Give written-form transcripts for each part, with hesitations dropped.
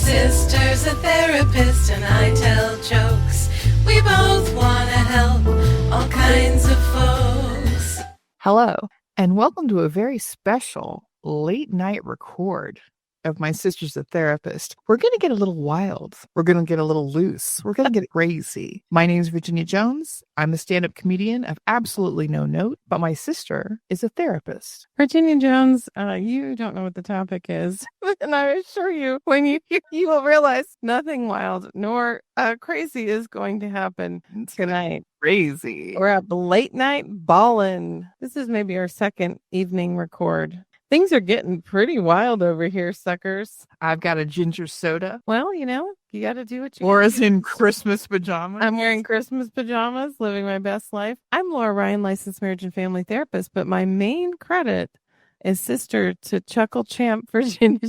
sister's a therapist and I tell jokes. We both want to help all kinds of folks. Hello, and welcome to a very special late night record of My Sister's a Therapist. We're going to get a little wild. We're going to get a little loose. We're going to get crazy. My name is Virginia Jones. I'm a stand-up comedian of absolutely no note, but my sister is a therapist. Virginia Jones, you don't know what the topic is. And I assure you, when you will realize nothing wild nor crazy is going to happen tonight. Crazy. We're up late night ballin'. This is maybe our second evening record. Things are getting pretty wild over here, suckers. I've got a ginger soda. Well, you got to do what you Laura's in Christmas pajamas. I'm wearing Christmas pajamas, living my best life. I'm Laura Ryan, licensed marriage and family therapist, but my main credit is sister to Chuckle Champ Virginia.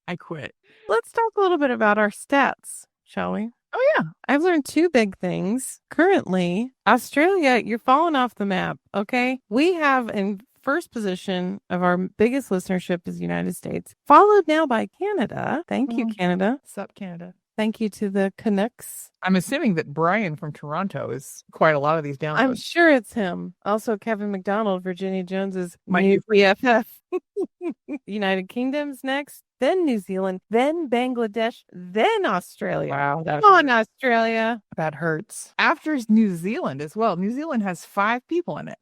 I quit. Let's talk a little bit about our stats, shall we? Oh, yeah. I've learned two big things. Currently, Australia, you're falling off the map, okay? We have in first position of our biggest listenership is the United States, followed now by Canada. Thank you, Canada. What's up, Canada? Thank you to the Canucks. I'm assuming that Brian from Toronto is quite a lot of these downloads. I'm sure it's him. Also, Kevin McDonald, Virginia Jones's My new BFF. United Kingdom's next, then New Zealand, then Bangladesh, then Australia. Wow. Come on, Australia. That hurts. After New Zealand as well. New Zealand has 5 people in it.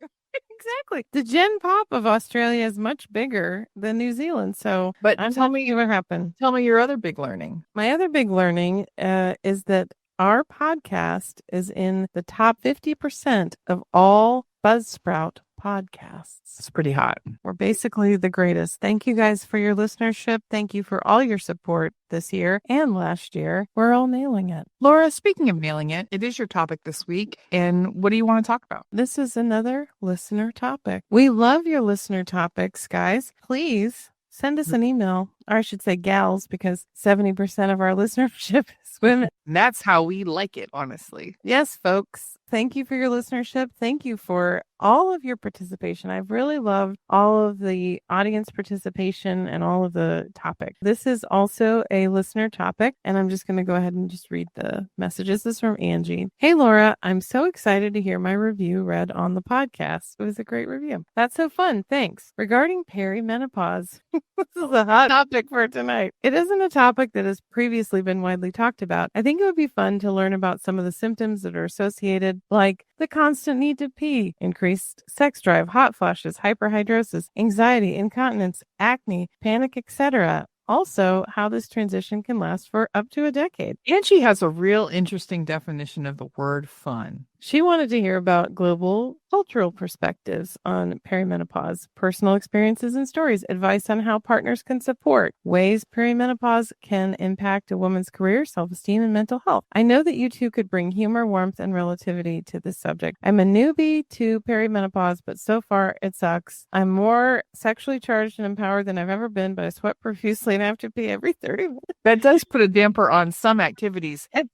Exactly. The Gen Pop of Australia is much bigger than New Zealand. So, but tell me what happened. Tell me your other big learning. My other big learning is that our podcast is in the top 50% of all Buzzsprout podcasts. It's pretty hot. We're basically the greatest. Thank you guys for your listenership. Thank you for all your support this year and last year. We're all nailing it. Laura, speaking of nailing it, it is your topic this week. And what do you want to talk about? This is another listener topic. We love your listener topics, guys. Please send us an email, or I should say gals, because 70% of our listenership is women. And that's how we like it, honestly. Yes, folks. Thank you for your listenership. Thank you for all of your participation. I've really loved all of the audience participation and all of the topics. This is also a listener topic, and I'm just going to go ahead and just read the messages. This is from Angie. Hey, Laura, I'm so excited to hear my review read on the podcast. It was a great review. That's so fun. Thanks. Regarding perimenopause, this is a hot topic for tonight. It isn't a topic that has previously been widely talked about. I think it would be fun to learn about some of the symptoms that are associated, like the constant need to pee, increased sex drive, hot flashes, hyperhidrosis, anxiety, incontinence, acne, panic, etc. Also, how this transition can last for up to a decade. And she has a real interesting definition of the word fun. She wanted to hear about global cultural perspectives on perimenopause, personal experiences and stories, advice on how partners can support, ways perimenopause can impact a woman's career, self-esteem, and mental health. I know that you two could bring humor, warmth, and relativity to this subject. I'm a newbie to perimenopause, but so far it sucks. I'm more sexually charged and empowered than I've ever been, but I sweat profusely and have to pee every 30 minutes. That does put a damper on some activities And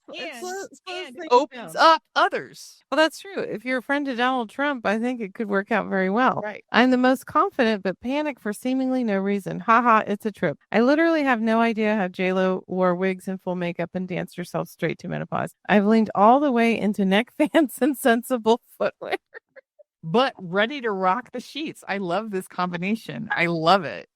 opens up others. Well, that's true. If you're a friend to Donald Trump, I think it could work out very well. Right. I'm the most confident, but panic for seemingly no reason. Haha, it's a trip. I literally have no idea how JLo wore wigs and full makeup and danced herself straight to menopause. I've leaned all the way into neck fans and sensible footwear. But ready to rock the sheets. I love this combination. I love it.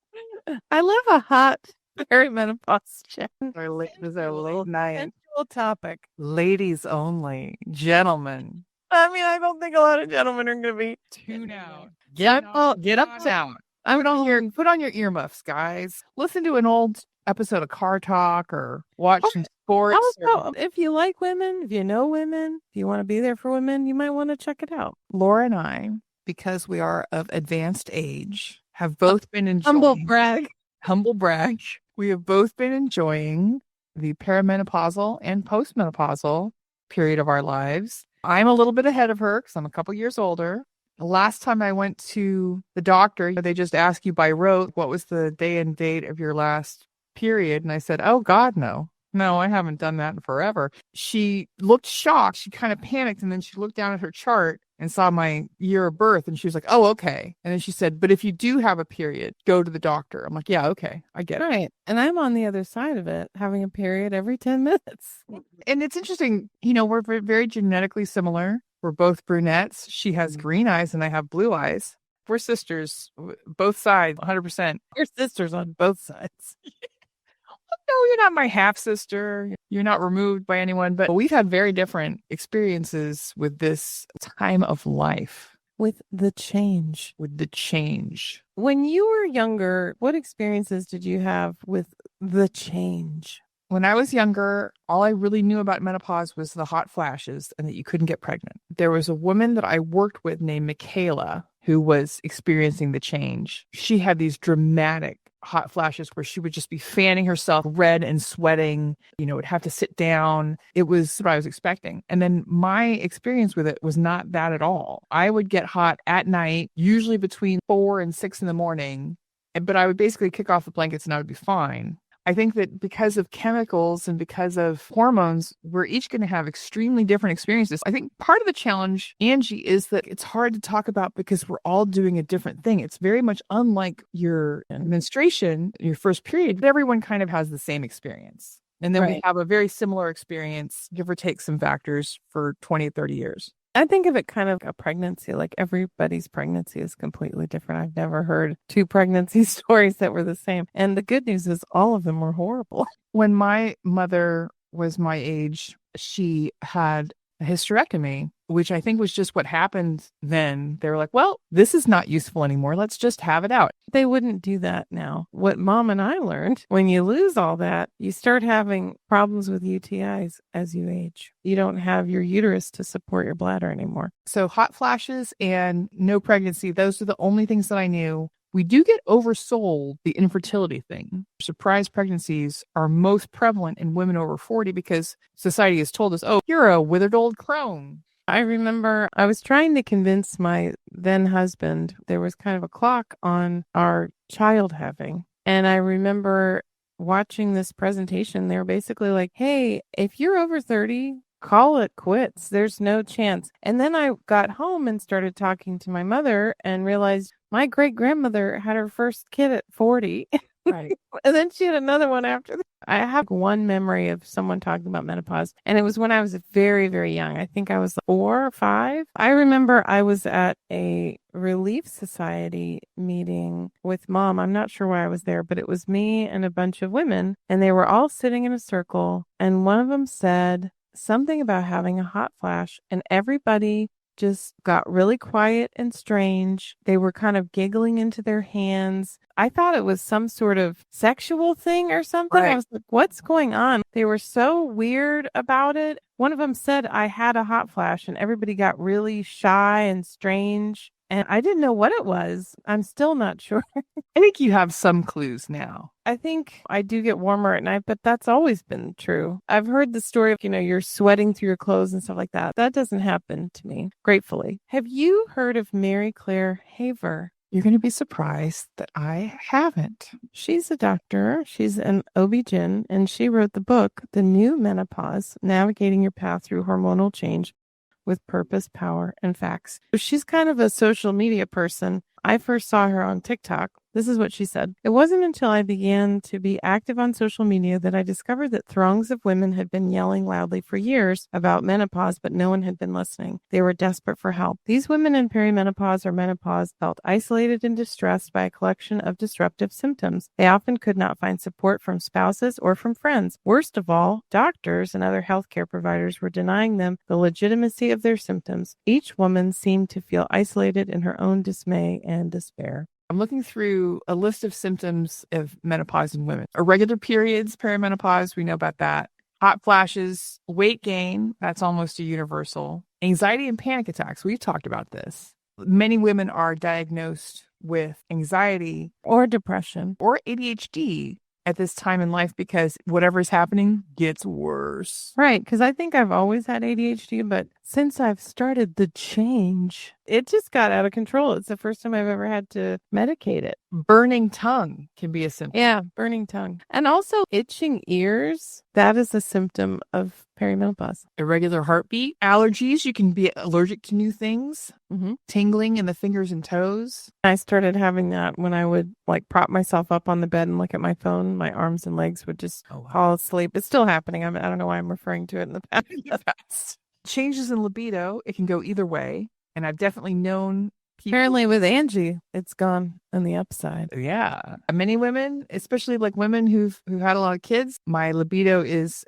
I love a hot perimenopause check. This is our little night. Topic. Ladies only. Gentlemen. I mean, I don't think a lot of gentlemen are going to be Tune out. Get uptown. Put on your earmuffs, guys. Listen to an old episode of Car Talk or watch some sports. If you like women, if you know women, if you want to be there for women, you might want to check it out. Laura and I, because we are of advanced age, have both been enjoying. Humble brag. We have both been enjoying the perimenopausal and postmenopausal period of our lives. I'm a little bit ahead of her because I'm a couple years older. The last time I went to the doctor, they just ask you by rote, what was the day and date of your last period? And I said, oh God, no. No, I haven't done that in forever. She looked shocked. She kind of panicked. And then she looked down at her chart and saw my year of birth. And she was like, oh, okay. And then she said, but if you do have a period, go to the doctor. I'm like, yeah, okay. I get it. Right. And I'm on the other side of it, having a period every 10 minutes. And it's interesting, we're very genetically similar. We're both brunettes. She has green eyes and I have blue eyes. We're sisters, both sides, 100%. We're sisters on both sides. No, you're not my half sister. You're not removed by anyone, but we've had very different experiences with this time of life. With the change. When you were younger, what experiences did you have with the change? When I was younger, all I really knew about menopause was the hot flashes and that you couldn't get pregnant. There was a woman that I worked with named Michaela who was experiencing the change. She had these dramatic hot flashes where she would just be fanning herself red and sweating, would have to sit down. It was what I was expecting. And then my experience with it was not that at all. I would get hot at night, usually between 4 and 6 in the morning, but I would basically kick off the blankets and I would be fine. I think that because of chemicals and because of hormones, we're each going to have extremely different experiences. I think part of the challenge, Angie, is that it's hard to talk about because we're all doing a different thing. It's very much unlike your menstruation, your first period, but everyone kind of has the same experience. And then we have a very similar experience, give or take some factors, for 20, 30 years. I think of it kind of a pregnancy, like everybody's pregnancy is completely different. I've never heard 2 pregnancy stories that were the same. And the good news is all of them were horrible. When my mother was my age, she had a hysterectomy, which I think was just what happened then. They were like, well, this is not useful anymore. Let's just have it out. They wouldn't do that now. What Mom and I learned, when you lose all that, you start having problems with UTIs as you age. You don't have your uterus to support your bladder anymore. So hot flashes and no pregnancy, those are the only things that I knew. We do get oversold the infertility thing. Surprise pregnancies are most prevalent in women over 40 because society has told us, oh, you're a withered old crone. I remember I was trying to convince my then husband, there was kind of a clock on our child having. And I remember watching this presentation. They were basically like, hey, if you're over 30, call it quits. There's no chance. And then I got home and started talking to my mother and realized my great grandmother had her first kid at 40. Right. And then she had another one after that. I have one memory of someone talking about menopause, and it was when I was very, very young. I think I was 4 or 5. I remember I was at a Relief Society meeting with Mom. I'm not sure why I was there, but it was me and a bunch of women, and they were all sitting in a circle, and one of them said something about having a hot flash, and everybody just got really quiet and strange. They were kind of giggling into their hands. I thought it was some sort of sexual thing or something. Right. I was like, what's going on? They were so weird about it. One of them said, I had a hot flash, and everybody got really shy and strange. And I didn't know what it was. I'm still not sure. I think you have some clues now. I think I do get warmer at night, but that's always been true. I've heard the story of, you're sweating through your clothes and stuff like that. That doesn't happen to me, gratefully. Have you heard of Mary Claire Haver? You're going to be surprised that I haven't. She's a doctor. She's an OB-GYN, and she wrote the book, The New Menopause, Navigating Your Path Through Hormonal Change with Purpose, Power, and Facts. She's kind of a social media person. I first saw her on TikTok. This is what she said. It wasn't until I began to be active on social media that I discovered that throngs of women had been yelling loudly for years about menopause, but no one had been listening. They were desperate for help. These women in perimenopause or menopause felt isolated and distressed by a collection of disruptive symptoms. They often could not find support from spouses or from friends. Worst of all, doctors and other healthcare providers were denying them the legitimacy of their symptoms. Each woman seemed to feel isolated in her own dismay and despair. I'm looking through a list of symptoms of menopause in women. Irregular periods, perimenopause, we know about that. Hot flashes, weight gain, that's almost a universal. Anxiety and panic attacks, we've talked about this. Many women are diagnosed with anxiety or depression or ADHD at this time in life because whatever is happening gets worse. Right, because I think I've always had ADHD, but since I've started the change, it just got out of control. It's the first time I've ever had to medicate it. Burning tongue can be a symptom. Yeah, burning tongue. And also itching ears. That is a symptom of perimenopause. Irregular heartbeat. Allergies. You can be allergic to new things. Mm-hmm. Tingling in the fingers and toes. I started having that when I would like prop myself up on the bed and look at my phone. My arms and legs would just fall asleep. It's still happening. I don't know why I'm referring to it in the past. Changes in libido. It can go either way. And I've definitely known people. Apparently with Angie, it's gone on the upside. Yeah. Many women, especially like women who've had a lot of kids, my libido is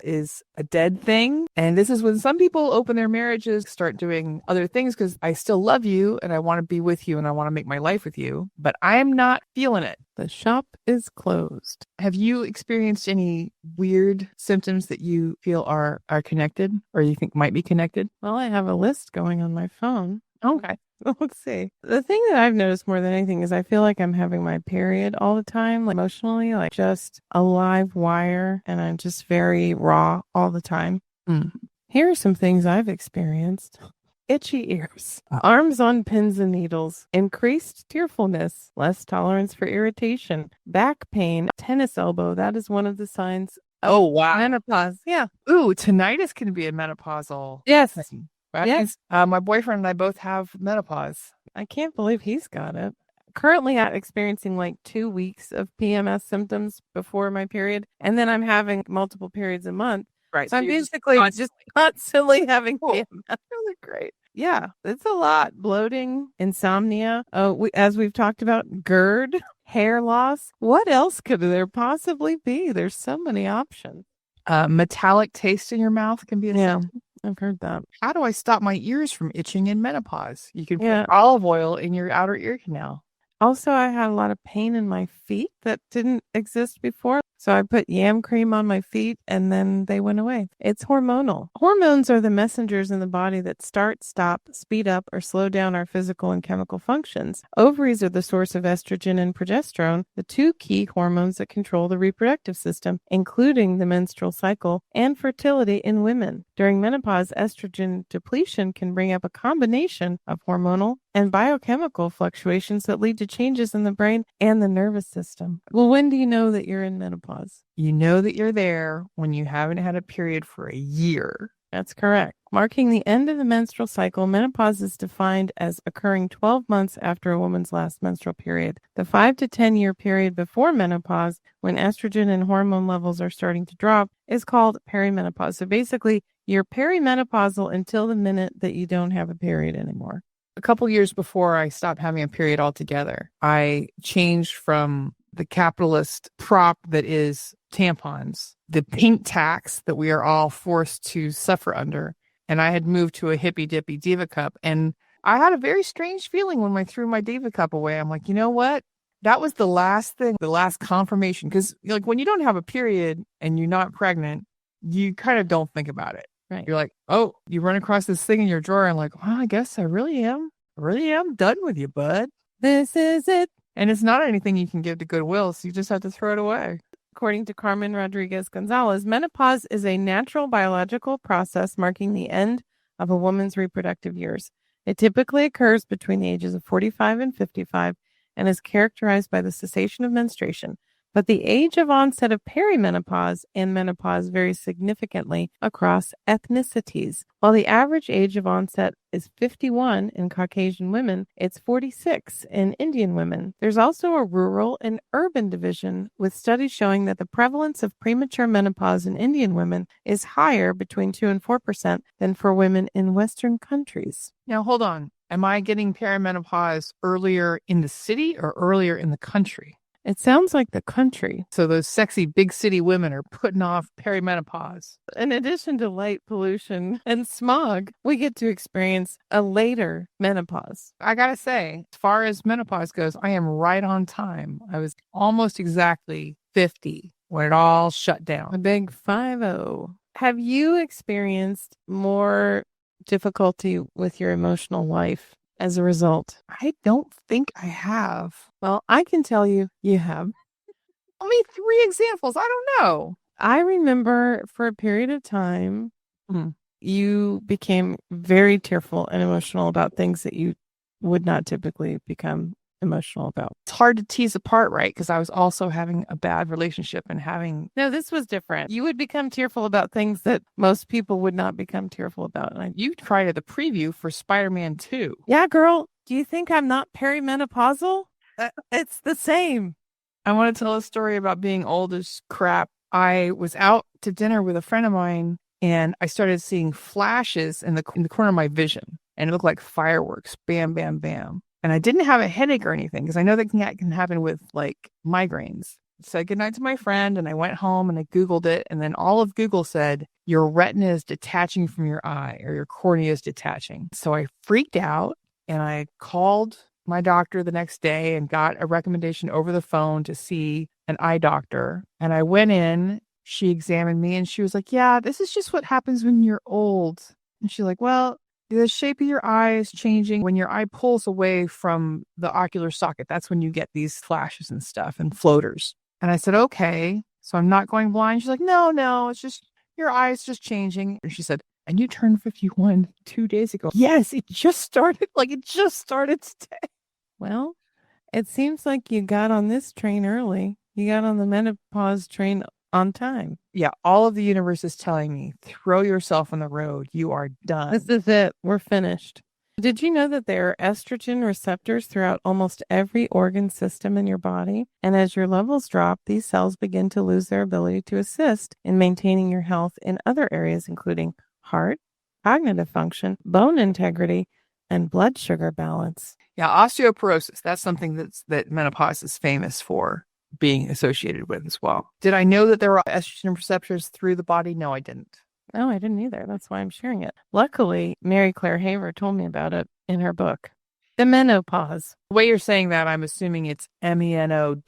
a dead thing. And this is when some people open their marriages, start doing other things because I still love you and I want to be with you and I want to make my life with you, but I'm not feeling it. The shop is closed. Have you experienced any weird symptoms that you feel are connected or you think might be connected? Well, I have a list going on my phone. Okay. Let's see. The thing that I've noticed more than anything is I feel like I'm having my period all the time, like emotionally, like just a live wire, and I'm just very raw all the time. Here are some things I've experienced. Itchy ears, arms on pins and needles, increased tearfulness, less tolerance for irritation, back pain, tennis elbow. That is one of the signs of menopause. Yeah. Ooh, tinnitus can be a menopausal Yes. thing. Yes. My boyfriend and I both have menopause. I can't believe he's got it. Currently, I'm experiencing like 2 weeks of PMS symptoms before my period, and then I'm having multiple periods a month. Right. So I'm basically just constantly having PMS. Really great. Yeah, it's a lot. Bloating, insomnia. As we've talked about, GERD, hair loss. What else could there possibly be? There's so many options. Metallic taste in your mouth can be a symptom. I've heard that. How do I stop my ears from itching in menopause? You can put olive oil in your outer ear canal. Also, I had a lot of pain in my feet that didn't exist before. So I put yam cream on my feet and then they went away. It's hormonal. Hormones are the messengers in the body that start, stop, speed up, or slow down our physical and chemical functions. Ovaries are the source of estrogen and progesterone, the two key hormones that control the reproductive system, including the menstrual cycle and fertility in women. During menopause, estrogen depletion can bring up a combination of hormonal and biochemical fluctuations that lead to changes in the brain and the nervous system. Well, when do you know that you're in menopause? You know that you're there when you haven't had a period for a year. That's correct. Marking the end of the menstrual cycle, menopause is defined as occurring 12 months after a woman's last menstrual period. The 5 to 10 year period before menopause, when estrogen and hormone levels are starting to drop, is called perimenopause. So basically, you're perimenopausal until the minute that you don't have a period anymore. A couple years before I stopped having a period altogether, I changed from the capitalist prop that is tampons, the pink tax that we are all forced to suffer under. And I had moved to a hippy dippy diva cup. And I had a very strange feeling when I threw my diva cup away. I'm like, you know what? That was the last thing, the last confirmation. Because like when you don't have a period and you're not pregnant, you kind of don't think about it. Right. You're like, oh, you run across this thing in your drawer and like, well, I guess I really am done with you, bud. This is it. And it's not anything you can give to Goodwill, so you just have to throw it away. According to Carmen Gonzalez, menopause is a natural biological process marking the end of a woman's reproductive years. It typically occurs between the ages of 45 and 55 and is characterized by the cessation of menstruation. But the age of onset of perimenopause and menopause varies significantly across ethnicities. While the average age of onset is 51 in Caucasian women, it's 46 in Indian women. There's also a rural and urban division, with studies showing that the prevalence of premature menopause in Indian women is higher, between 2 and 4%, than for women in Western countries. Now, hold on. Am I getting perimenopause earlier in the city or earlier in the country? It sounds like the country. So those sexy big city women are putting off perimenopause. In addition to light pollution and smog, we get to experience a later menopause. I gotta say, as far as menopause goes, I am right on time. I was almost exactly 50 when it all shut down. A big 50. Have you experienced more difficulty with your emotional life as a result? I don't think I have. Well, I can tell you have. Tell me 3 examples. I don't know. I remember for a period of time, you became very tearful and emotional about things that you would not typically become emotional about. It's hard to tease apart, right? Because I was also having a bad relationship and having... No, this was different. You would become tearful about things that most people would not become tearful about. You tried the preview for Spider-Man 2. Yeah, girl. Do you think I'm not perimenopausal? It's the same. I want to tell a story about being old as crap. I was out to dinner with a friend of mine, and I started seeing flashes in the corner of my vision, and it looked like fireworks. Bam, bam, bam. And I didn't have a headache or anything because I know that can happen with like migraines. I said goodnight to my friend, and I went home and I Googled it. And then all of Google said, your retina is detaching from your eye, or your cornea is detaching. So I freaked out, and I called my doctor the next day and got a recommendation over the phone to see an eye doctor. And I went in, she examined me, and she was like, yeah, this is just what happens when you're old. And she's like, well, the shape of your eye is changing. When your eye pulls away from the ocular socket, that's when you get these flashes and stuff and floaters. And I said, okay, so I'm not going blind. She's like, no, it's just your eye is just changing. And she said, and you turned 51 2 days ago. Yes, it just started today. Well, it seems like you got on this train early. You got on the menopause train on time. Yeah, all of the universe is telling me, throw yourself on the road. You are done. This is it. We're finished. Did you know that there are estrogen receptors throughout almost every organ system in your body? And as your levels drop, these cells begin to lose their ability to assist in maintaining your health in other areas, including heart, cognitive function, bone integrity, and blood sugar balance. Yeah, osteoporosis. That's something that menopause is famous for being associated with as well. Did I know that there were estrogen receptors through the body? No, I didn't. No, I didn't either. That's why I'm sharing it. Luckily, Mary Claire Haver told me about it in her book, The Menopause. The way you're saying that, I'm assuming it's MENO-pause.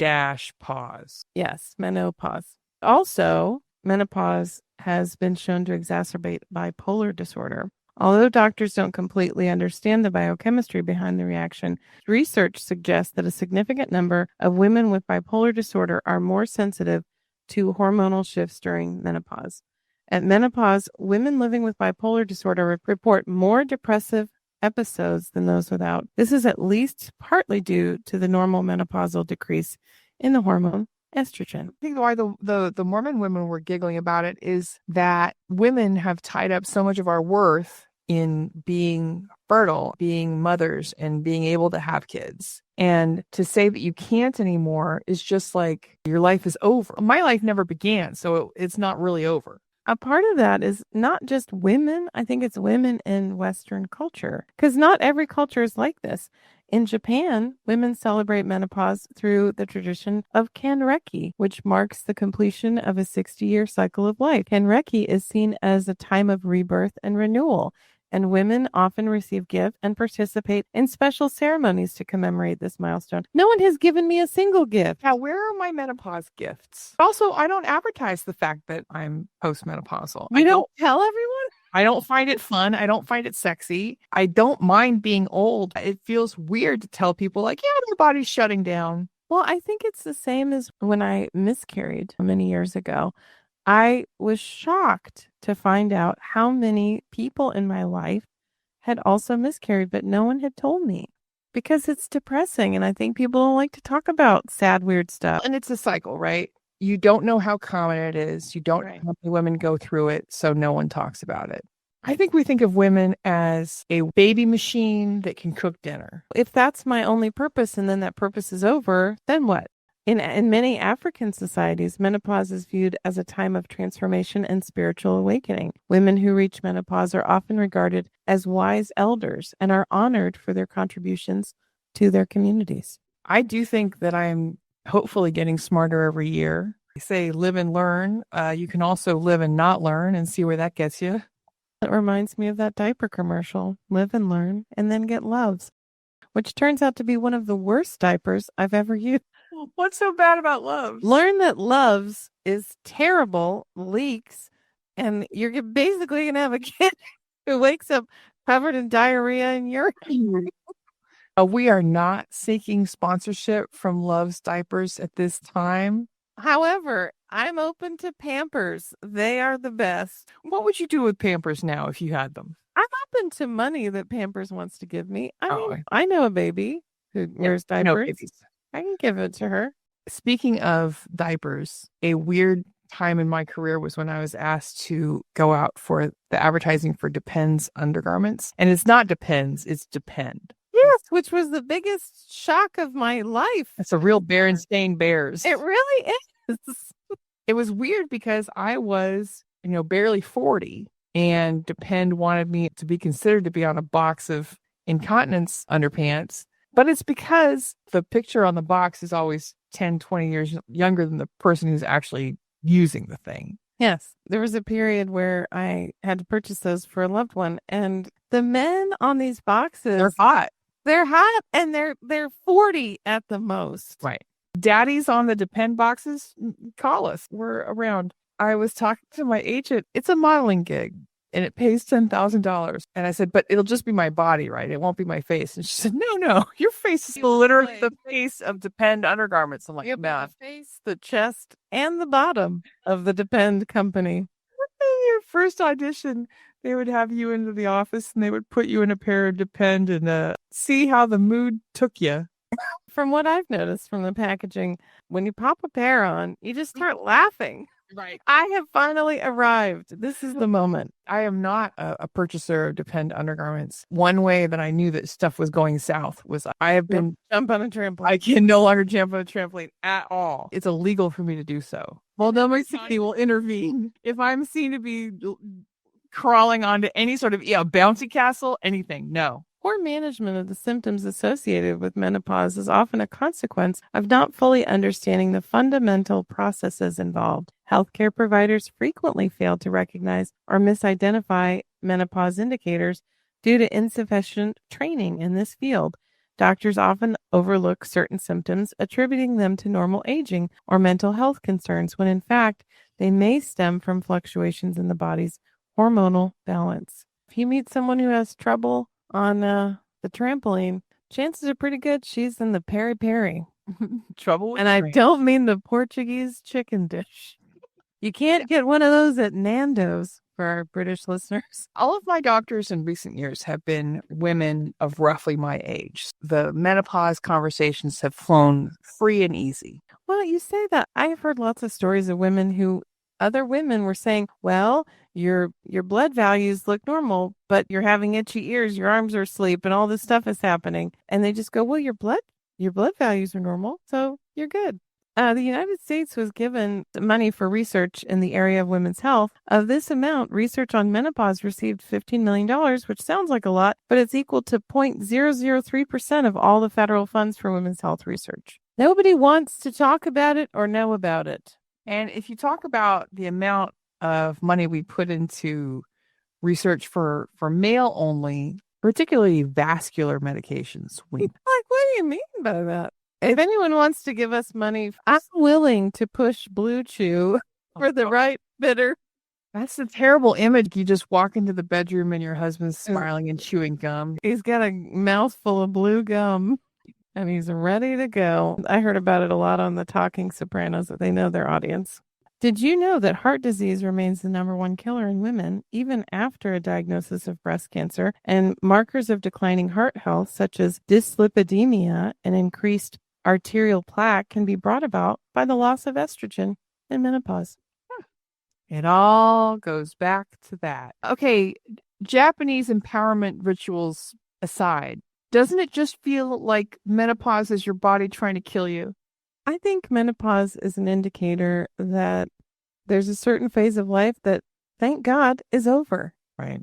Yes, menopause. Also, menopause has been shown to exacerbate bipolar disorder. Although doctors don't completely understand the biochemistry behind the reaction, research suggests that a significant number of women with bipolar disorder are more sensitive to hormonal shifts during menopause. At menopause, women living with bipolar disorder report more depressive episodes than those without. This is at least partly due to the normal menopausal decrease in the hormone estrogen. I think why the Mormon women were giggling about it is that women have tied up so much of our worth in being fertile, being mothers, and being able to have kids. And to say that you can't anymore is just like your life is over. My life never began, so it's not really over. A part of that is not just women. I think it's women in Western culture, because not every culture is like this. In Japan, women celebrate menopause through the tradition of kanreki, which marks the completion of a 60-year cycle of life. Kanreki is seen as a time of rebirth and renewal, and women often receive gifts and participate in special ceremonies to commemorate this milestone. No one has given me a single gift. Now, where are my menopause gifts? Also, I don't advertise the fact that I'm postmenopausal. You don't tell everyone? I don't find it fun. I don't find it sexy. I don't mind being old. It feels weird to tell people like, yeah, my body's shutting down. Well, I think it's the same as when I miscarried many years ago. I was shocked to find out how many people in my life had also miscarried, but no one had told me because it's depressing. And I think people don't like to talk about sad, weird stuff. And it's a cycle, right? You don't know how common it is. You don't know how many women go through it, so no one talks about it. I think we think of women as a baby machine that can cook dinner. If that's my only purpose and then that purpose is over, then what? In many African societies, menopause is viewed as a time of transformation and spiritual awakening. Women who reach menopause are often regarded as wise elders and are honored for their contributions to their communities. I do think that I'm hopefully getting smarter every year. They say live and learn. You can also live and not learn and see where that gets you. It reminds me of that diaper commercial, live and learn and then get Loves, which turns out to be one of the worst diapers I've ever used. What's so bad about Loves? Learn that Loves is terrible, leaks, and you're basically going to have a kid who wakes up covered in diarrhea and urine. We are not seeking sponsorship from Love's Diapers at this time. However, I'm open to Pampers. They are the best. What would you do with Pampers now if you had them? I'm open to money that Pampers wants to give me. I mean, I know a baby who wears diapers. No babies. I can give it to her. Speaking of diapers, a weird time in my career was when I was asked to go out for the advertising for Depends undergarments. And it's not Depends, it's Depend. Yes, which was the biggest shock of my life. It's a real Berenstain Bears. It really is. It was weird because I was, barely 40, and Depend wanted me to be considered to be on a box of incontinence underpants. But it's because the picture on the box is always 10, 20 years younger than the person who's actually using the thing. Yes. There was a period where I had to purchase those for a loved one. And the men on these boxes, they're hot. They're hot, and they're 40 at the most. Right. Daddies on the Depend boxes, call us. We're around. I was talking to my agent. It's a modeling gig, and it pays $10,000. And I said, but it'll just be my body, right? It won't be my face. And she said, no, your face is literally the face of Depend undergarments. I'm like, man. The face, the chest, and the bottom of the Depend company. In your first audition, they would have you into the office, and they would put you in a pair of Depend and see how the mood took you. From what I've noticed from the packaging, when you pop a pair on, you just start laughing. Right. I have finally arrived. This is the moment. I am not a purchaser of Depend undergarments. One way that I knew that stuff was going south was I have been jump on a trampoline. I can no longer jump on a trampoline at all. It's illegal for me to do so. Well, my city will intervene. If I'm seen to be crawling onto any sort of bouncy castle, anything, no. Poor management of the symptoms associated with menopause is often a consequence of not fully understanding the fundamental processes involved. Healthcare providers frequently fail to recognize or misidentify menopause indicators due to insufficient training in this field. Doctors often overlook certain symptoms, attributing them to normal aging or mental health concerns, when in fact, they may stem from fluctuations in the body's hormonal balance. If you meet someone who has trouble on the trampoline, chances are pretty good she's in the peri-peri. Trouble with and I don't mean the Portuguese chicken dish. You can't get one of those at Nando's, for our British listeners. All of my doctors in recent years have been women of roughly my age. The menopause conversations have flown free and easy. Well, you say that. I've heard lots of stories of women who other women were saying, well, your blood values look normal, but you're having itchy ears, your arms are asleep, and all this stuff is happening. And they just go, well, your blood values are normal, so you're good. The United States was given money for research in the area of women's health. Of this amount, research on menopause received $15 million, which sounds like a lot, but it's equal to 0.003% of all the federal funds for women's health research. Nobody wants to talk about it or know about it. And if you talk about the amount of money we put into research for male only, particularly vascular medications, what do you mean by that? If anyone wants to give us money, I'm willing to push Blue Chew for the right bidder. That's a terrible image. You just walk into the bedroom and your husband's smiling and chewing gum. He's got a mouthful of blue gum and he's ready to go. I heard about it a lot on the Talking Sopranos, that they know their audience. Did you know that heart disease remains the #1 killer in women, even after a diagnosis of breast cancer? And markers of declining heart health, such as dyslipidemia and increased arterial plaque, can be brought about by the loss of estrogen in menopause. It all goes back to that. Okay, Japanese empowerment rituals aside, doesn't it just feel like menopause is your body trying to kill you? I think menopause is an indicator that there's a certain phase of life that, thank God, is over. Right.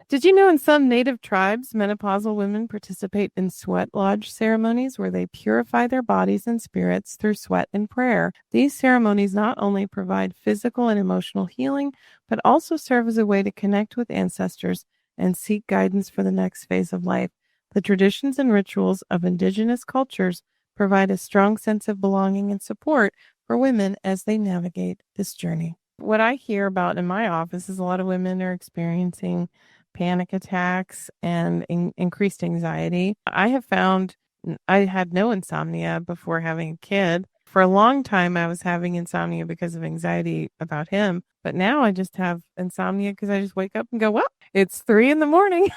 Did you know in some native tribes, menopausal women participate in sweat lodge ceremonies where they purify their bodies and spirits through sweat and prayer? These ceremonies not only provide physical and emotional healing, but also serve as a way to connect with ancestors and seek guidance for the next phase of life. The traditions and rituals of indigenous cultures provide a strong sense of belonging and support for women as they navigate this journey. What I hear about in my office is a lot of women are experiencing panic attacks and increased anxiety. I have found I had no insomnia before having a kid. For a long time, I was having insomnia because of anxiety about him. But now I just have insomnia because I just wake up and go, well, it's 3 a.m.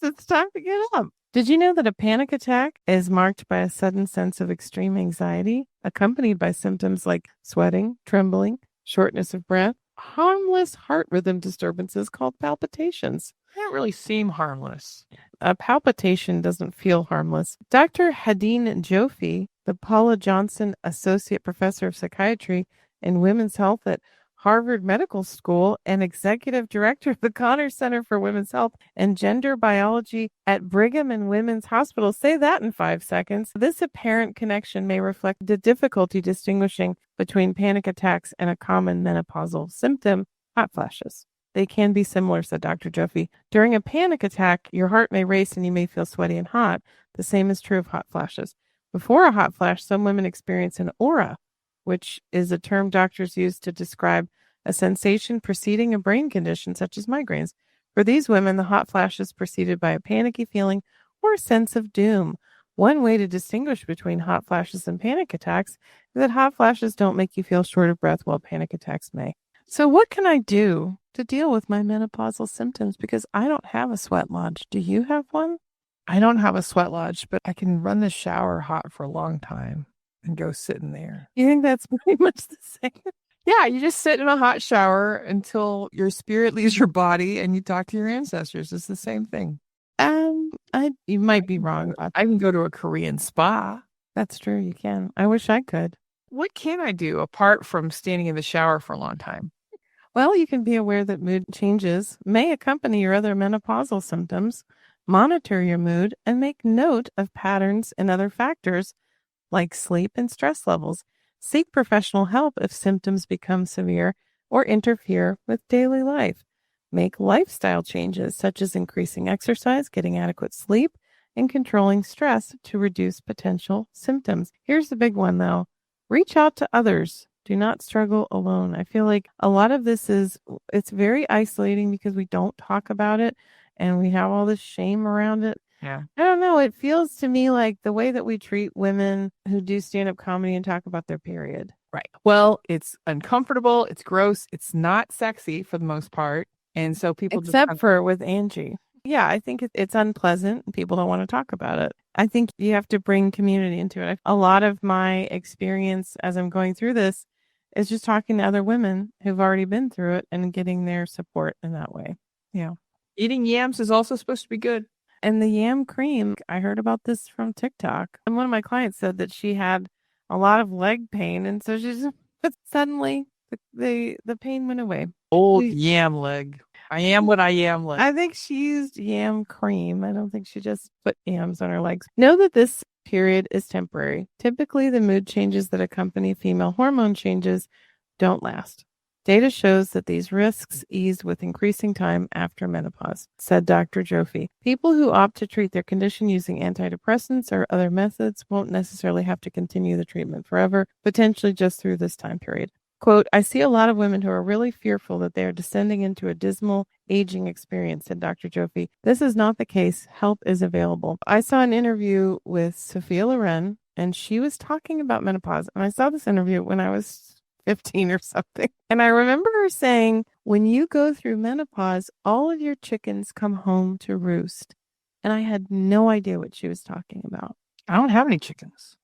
It's time to get up. Did you know that a panic attack is marked by a sudden sense of extreme anxiety, accompanied by symptoms like sweating, trembling, shortness of breath, harmless heart rhythm disturbances called palpitations? They don't really seem harmless. A palpitation doesn't feel harmless. Dr. Hadeen Joffe, the Paula Johnson Associate Professor of Psychiatry and Women's Health at Harvard Medical School and Executive Director of the Connors Center for Women's Health and Gender Biology at Brigham and Women's Hospital, say that in 5 seconds. This apparent connection may reflect the difficulty distinguishing between panic attacks and a common menopausal symptom, hot flashes. They can be similar, said Dr. Joffe. During a panic attack, your heart may race and you may feel sweaty and hot. The same is true of hot flashes. Before a hot flash, some women experience an aura, which is a term doctors use to describe a sensation preceding a brain condition such as migraines. For these women, the hot flash is preceded by a panicky feeling or a sense of doom. One way to distinguish between hot flashes and panic attacks is that hot flashes don't make you feel short of breath while panic attacks may. So what can I do to deal with my menopausal symptoms? Because I don't have a sweat lodge. Do you have one? I don't have a sweat lodge, but I can run the shower hot for a long time and go sit in there. You think that's pretty much the same? Yeah, you just sit in a hot shower until your spirit leaves your body and you talk to your ancestors. It's the same thing. You might be wrong. I can go to a Korean spa. That's true. You can. I wish I could. What can I do apart from standing in the shower for a long time? Well, you can be aware that mood changes may accompany your other menopausal symptoms, monitor your mood, and make note of patterns and other factors like sleep and stress levels. Seek professional help if symptoms become severe or interfere with daily life. Make lifestyle changes such as increasing exercise, getting adequate sleep, and controlling stress to reduce potential symptoms. Here's the big one, though. Reach out to others. Do not struggle alone. I feel like a lot of this it's very isolating because we don't talk about it and we have all this shame around it. Yeah. I don't know. It feels to me like the way that we treat women who do stand-up comedy and talk about their period. Right. Well, it's uncomfortable. It's gross. It's not sexy for the most part. And so people Except for with Angie. Yeah, I think it's unpleasant and people don't want to talk about it. I think you have to bring community into it. A lot of my experience as I'm going through this is just talking to other women who've already been through it and getting their support in that way. Yeah. Eating yams is also supposed to be good. And the yam cream, I heard about this from TikTok. And one of my clients said that she had a lot of leg pain. And so but suddenly the pain went away. Old yam leg. I am what I am leg. I think she used yam cream. I don't think she just put yams on her legs. Know that this period is temporary. Typically, the mood changes that accompany female hormone changes don't last. Data shows that these risks ease with increasing time after menopause, said Dr. Joffe. People who opt to treat their condition using antidepressants or other methods won't necessarily have to continue the treatment forever, potentially just through this time period. Quote, I see a lot of women who are really fearful that they are descending into a dismal aging experience, said Dr. Joffe. This is not the case. Help is available. I saw an interview with Sophia Loren, and she was talking about menopause. And I saw this interview when I was 15 or something. And I remember her saying, when you go through menopause, all of your chickens come home to roost. And I had no idea what she was talking about. I don't have any chickens.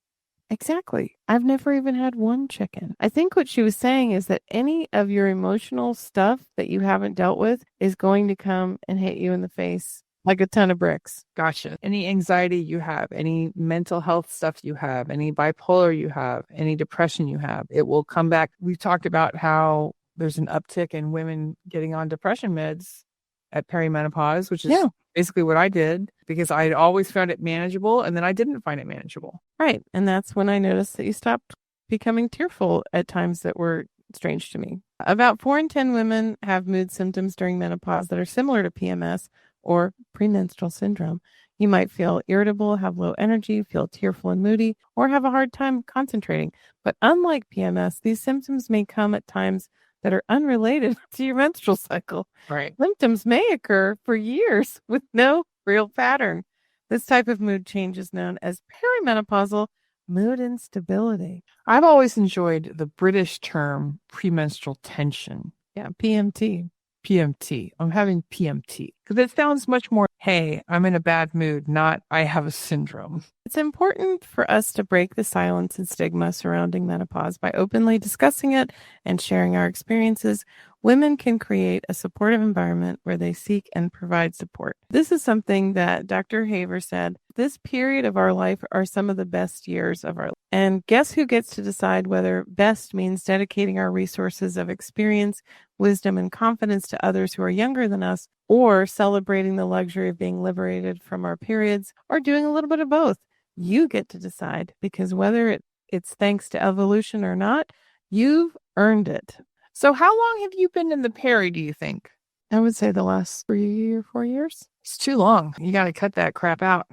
Exactly. I've never even had one chicken. I think what she was saying is that any of your emotional stuff that you haven't dealt with is going to come and hit you in the face like a ton of bricks. Gotcha. Any anxiety you have, any mental health stuff you have, any bipolar you have, any depression you have, it will come back. We've talked about how there's an uptick in women getting on depression meds at perimenopause, which is basically what I did because I had always found it manageable and then I didn't find it manageable. Right. And that's when I noticed that you stopped becoming tearful at times that were strange to me. About 4 in 10 women have mood symptoms during menopause that are similar to PMS or premenstrual syndrome. You might feel irritable, have low energy, feel tearful and moody, or have a hard time concentrating. But unlike PMS, these symptoms may come at times that are unrelated to your menstrual cycle. Right. Symptoms may occur for years with no real pattern. This type of mood change is known as perimenopausal mood instability. I've always enjoyed the British term premenstrual tension. Yeah, PMT. PMT. I'm having PMT because it sounds much more, hey, I'm in a bad mood, not I have a syndrome. It's important for us to break the silence and stigma surrounding menopause by openly discussing it and sharing our experiences. Women can create a supportive environment where they seek and provide support. This is something that Dr. Haver said. This period of our life are some of the best years of our life. And guess who gets to decide whether best means dedicating our resources of experience, wisdom, and confidence to others who are younger than us, or celebrating the luxury of being liberated from our periods, or doing a little bit of both. You get to decide, because whether it's thanks to evolution or not, you've earned it. So how long have you been in the peri, do you think? I would say the last 3 or 4 years. It's too long. You got to cut that crap out.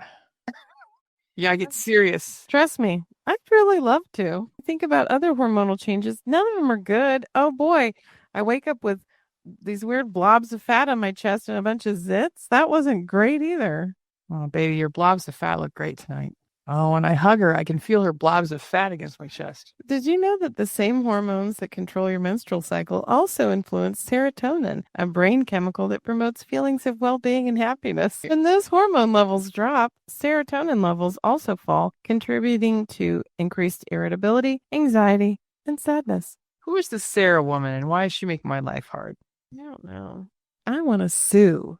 You got to get serious. Trust me, I'd really love to. Think about other hormonal changes. None of them are good. Oh boy, I wake up with these weird blobs of fat on my chest and a bunch of zits. That wasn't great either. Oh, baby, your blobs of fat look great tonight. Oh, when I hug her, I can feel her blobs of fat against my chest. Did you know that the same hormones that control your menstrual cycle also influence serotonin, a brain chemical that promotes feelings of well-being and happiness? When those hormone levels drop, serotonin levels also fall, contributing to increased irritability, anxiety, and sadness. Who is this Sarah woman, and why is she making my life hard? I don't know. I want to sue.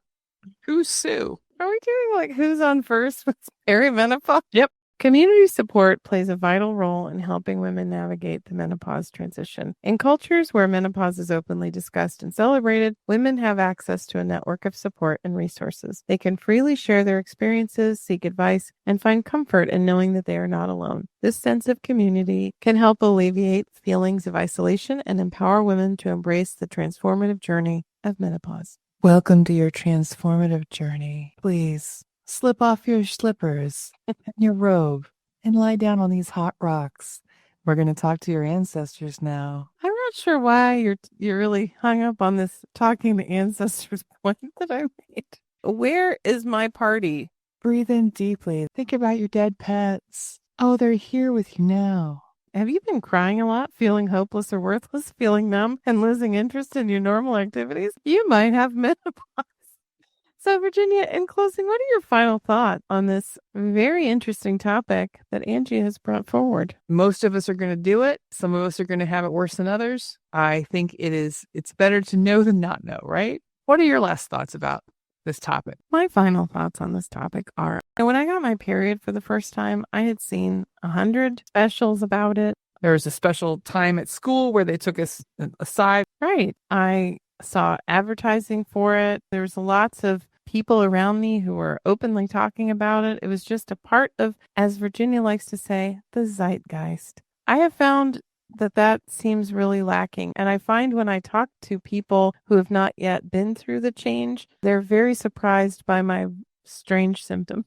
Who's Sue? Are we doing like who's on first with perimenopause? Yep. Community support plays a vital role in helping women navigate the menopause transition. In cultures where menopause is openly discussed and celebrated, women have access to a network of support and resources. They can freely share their experiences, seek advice, and find comfort in knowing that they are not alone. This sense of community can help alleviate feelings of isolation and empower women to embrace the transformative journey of menopause. Welcome to your transformative journey. Please slip off your slippers and your robe and lie down on these hot rocks. We're going to talk to your ancestors now. I'm not sure why you're really hung up on this talking to ancestors point that I made. Where is my party? Breathe in deeply. Think about your dead pets. Oh, they're here with you now. Have you been crying a lot, feeling hopeless or worthless, feeling numb, and losing interest in your normal activities? You might have menopause. So, Virginia, in closing, what are your final thoughts on this very interesting topic that Angie has brought forward? Most of us are going to do it. Some of us are going to have it worse than others. I think it's better to know than not know, right? What are your last thoughts about this topic? My final thoughts on this topic are, when I got my period for the first time, I had seen 100 specials about it. There was a special time at school where they took us aside. Right. I saw advertising for it. There was lots of people around me who were openly talking about it. It was just a part of, as Virginia likes to say, the zeitgeist. I have found that seems really lacking. And I find when I talk to people who have not yet been through the change, they're very surprised by my strange symptoms.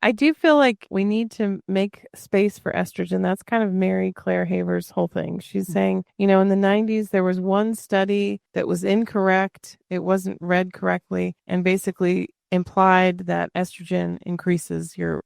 I do feel like we need to make space for estrogen. That's kind of Mary Claire Haver's whole thing. She's saying, in the 90s, there was one study that was incorrect. It wasn't read correctly and basically implied that estrogen increases your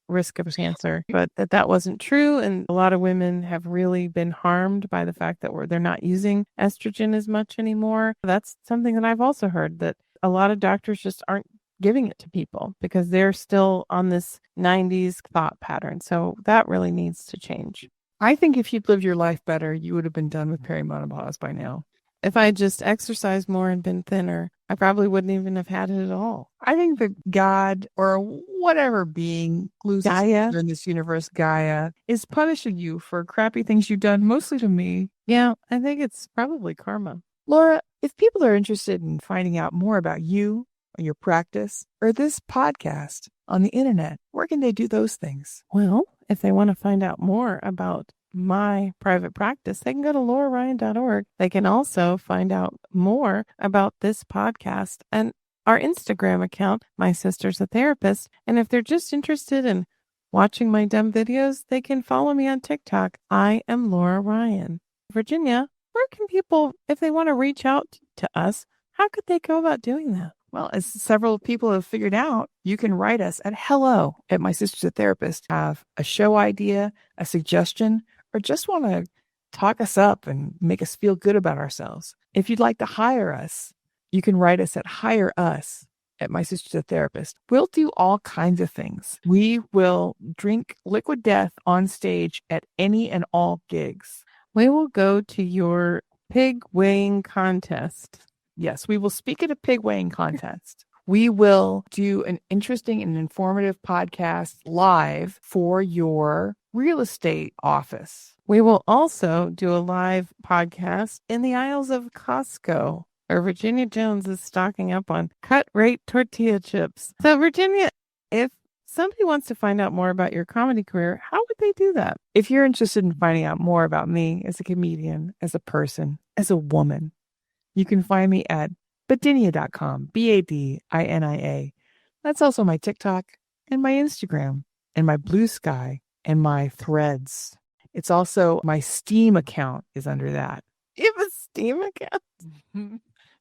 risk of cancer, but that wasn't true. And a lot of women have really been harmed by the fact that they're not using estrogen as much anymore. That's something that I've also heard, that a lot of doctors just aren't giving it to people because they're still on this 90s thought pattern. So that really needs to change. I think if you'd lived your life better, you would have been done with perimenopause by now. If I had just exercised more and been thinner, I probably wouldn't even have had it at all. I think that God or whatever being Gaia in this universe, Gaia, is punishing you for crappy things you've done, mostly to me. Yeah, I think it's probably karma. Laura, if people are interested in finding out more about you, or your practice, or this podcast on the internet, where can they do those things? Well, if they want to find out more about my private practice, they can go to lauraryan.org. They can also find out more about this podcast and our Instagram account, My Sister's a Therapist. And if they're just interested in watching my dumb videos, they can follow me on TikTok. I am Laura Ryan. Virginia, where can people, if they want to reach out to us, how could they go about doing that? Well, as several people have figured out, you can write us at hello@mysisterstherapist. Have a show idea, a suggestion, or just want to talk us up and make us feel good about ourselves. If you'd like to hire us, you can write us at hireus@mysisterstherapist. We'll do all kinds of things. We will drink liquid death on stage at any and all gigs. We will go to your pig weighing contest. Yes, we will speak at a pig weighing contest. We will do an interesting and informative podcast live for your real estate office. We will also do a live podcast in the aisles of Costco, where Virginia Jones is stocking up on cut rate tortilla chips. So, Virginia, if somebody wants to find out more about your comedy career, how would they do that? If you're interested in finding out more about me as a comedian, as a person, as a woman, you can find me at badinia.com, BADINIA. That's also my TikTok and my Instagram and my Blue Sky and my Threads. It's also my Steam account is under that. You have a Steam account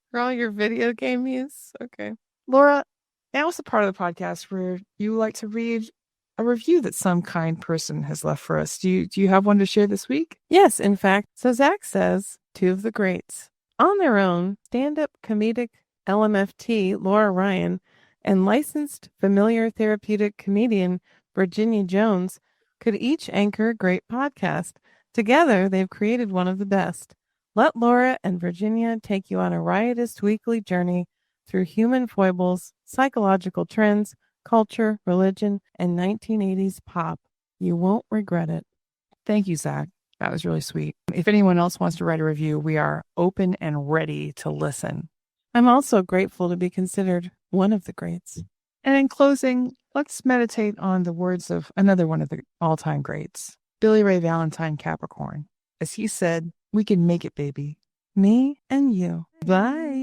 for all your video game use? Okay. Laura, now is the part of the podcast where you like to read a review that some kind person has left for us. Do you have one to share this week? Yes, in fact. So Zach says, two of the greats. On their own, stand-up comedic LMFT Laura Ryan and licensed familiar therapeutic comedian Virginia Jones could each anchor a great podcast. Together, they've created one of the best. Let Laura and Virginia take you on a riotous weekly journey through human foibles, psychological trends, culture, religion, and 1980s pop. You won't regret it. Thank you, Zach. That was really sweet. If anyone else wants to write a review, we are open and ready to listen. I'm also grateful to be considered one of the greats. And in closing, let's meditate on the words of another one of the all-time greats, Billy Ray Valentine Capricorn. As he said, we can make it, baby. Me and you. Bye.